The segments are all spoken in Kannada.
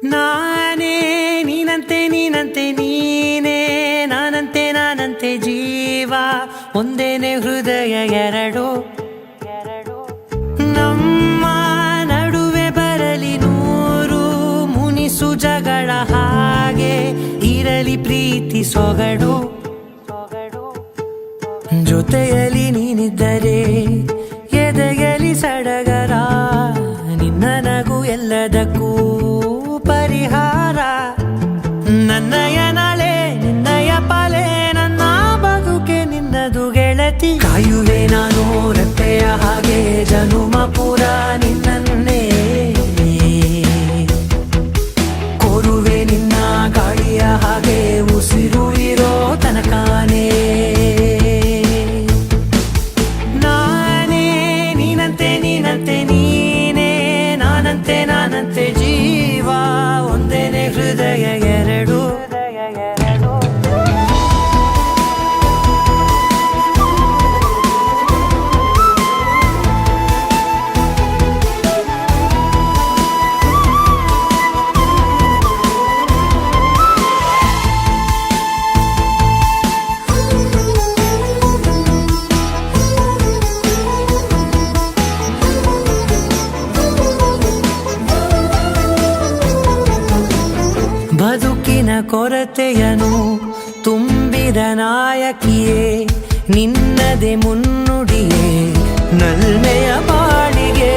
ನಾನೇ ನೀನಂತೆ ನೀನಂತೆ ನೀನೇ ನಾನಂತೆ ನಾನಂತೆ ಜೀವ ಒಂದೇನೆ ಹೃದಯ ಎರಡು ನಮ್ಮ ನಡುವೆ ಬರಲಿ ನೂರು ಮುನಿಸು ಜಗಳ ಹಾಗೆ ಇರಲಿ ಪ್ರೀತಿ ಸೊಗಡು ಜೊತೆಯಲ್ಲಿ ನೀನಿದ್ದರೆ ಎದೆಯಲಿ ಸಡಗರ ನಿನ್ನ ನಗು ಎಲ್ಲದಕ್ಕೂ ಪರಿಹಾರ ನನ್ನಯ ನಾಳೆ ನಿನ್ನಯ ಪಾಲೆ ನನ್ನ ಬದುಕೆ ನಿನ್ನದು ಗೆಳತಿ ಕಾಯುವೆ ನಾನು ರೆಪ್ಪೆಯ ಹಾಗೆ ಜನುಮ ಪುರ ನಿನ್ನನ್ನೇ ಕೋರುವೆ ನಿನ್ನ ಗಾಳಿಯ ಹಾಗೆ ಉಸಿರು ಇರೋ ತನಕಾನೇ ನಾನೇ ನೀನಂತೆ ನೀನಂತೆ ನೀನೇ ನಾನಂತೆ ನಾನಂತೆ ಜೀವ ಒಂದೇನೆ ಹೃದಯ ಎರಡು ಬದುಕಿನ ಕೊರತೆಯನು ತುಂಬಿದ ನಾಯಕಿಯೇ ನಿನ್ನದೆ ಮುನ್ನುಡಿಯೇ ನಲ್ಮೆಯ ಬಾಳಿಗೆ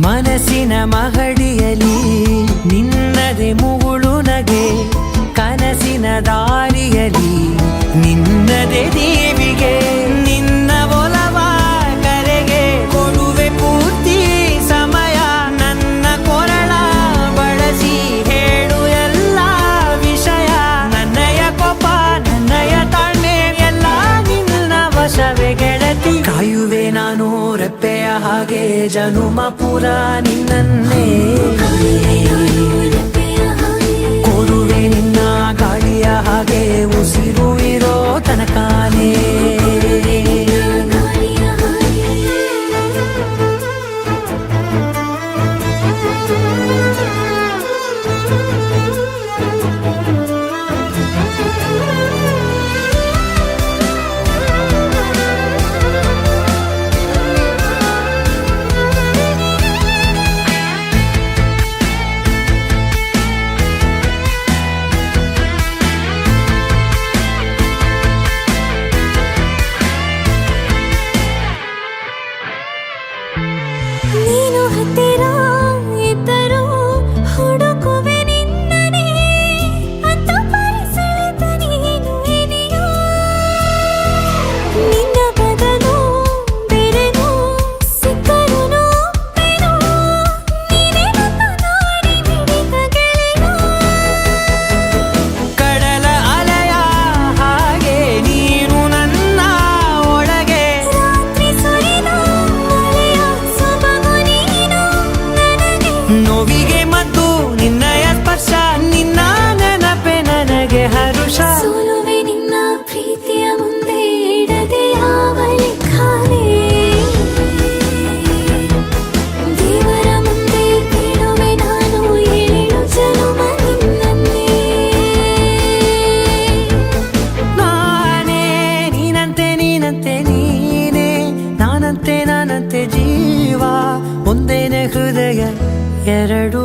ಮನಸ್ಸಿನ ಮಹಡಿಯಲಿ ನಿನ್ನದೆ ಮುಗುಳು ನಗೆ ಕನಸಿನ ದಾರಿಯಲಿ ನಿನ್ನದೆ ದೇವಿಗೆ ನಿನ್ನ ಒಲವ ಕರೆಗೆ ಕೊಡುವೆ ಪೂರ್ತಿ ಸಮಯ ನನ್ನ ಕೊರಳ ಬಳಸಿ ಹೇಳು ಎಲ್ಲ ವಿಷಯ ನನ್ನಯ ಕೋಪ ನನ್ನಯ ತಾಳ್ಮೆ ಎಲ್ಲ ನಿನ್ನ ವಶವೇ ಗೆಳತಿ ಕಾಯುವೆ ನಾನು ರೆಪ್ಪೆಯ ಹಾಗೆ ಜನುಮ ಪುರ ನಿನ್ನನ್ನೇ ಕೋರುವೆ ನಿನ್ನ ಗಾಳಿಯ ಹಾಗೆ ಉಸಿರು ಇರೋ ತನಕಾನೇ ನೀನು ಹತ್ತಿರ ಇದ್ದರೂ ಹುಡುಕುವೆ ನಿನ್ನನೇ ಅಂತ ಪರಿಸೆಳೆದ ನೀನು ಇದೆಯೋ ನಿನ್ನ ಬದಲು ಬೇರೆನೋ ಸಿಕ್ಕರೂ ಒಪ್ಪೆನೋ ನೀನೇ ನನ್ನ ನಾಡಿ ಮಿಡಿತ ಗೆಳೆಯೋ ಕಡಲ ಅಲೆಯ ಹಾಗೆ ನೀನು ನನ್ನ ಒಳಗೆ ರಾತ್ರಿ ಸುರಿದ ಮಳೆಯ ಸೊಬಗು ನೀನು ನನಗೆ ನೋವಿಗೆ ಮತ್ತು ನಿನ್ನಯ ಸ್ಪರ್ಶ ನಿನ್ನ ನೆನಪೆ ನನಗೆ ಹರುಷ ಸೋಲುವೆ ನಿನ್ನ ಪ್ರೀತಿಯ ಮುಂದೆ ಇಡದೆ ಯಾವ ಲೆಕ್ಕನೇ ದೇವರ ಮುಂದೆ ಕೇಳುವೆ ನಾನು 7 ಜನುಮ ನಿನ್ನನ್ನೇ ನಾನೇ ನೀನಂತೆ ನೀನಂತೆ ನೀನೇ ನಾನಂತೆ ನಾನಂತೆ ಜೀವ ಒಂದೇನೆ ಹೃದಯ ಎರಡು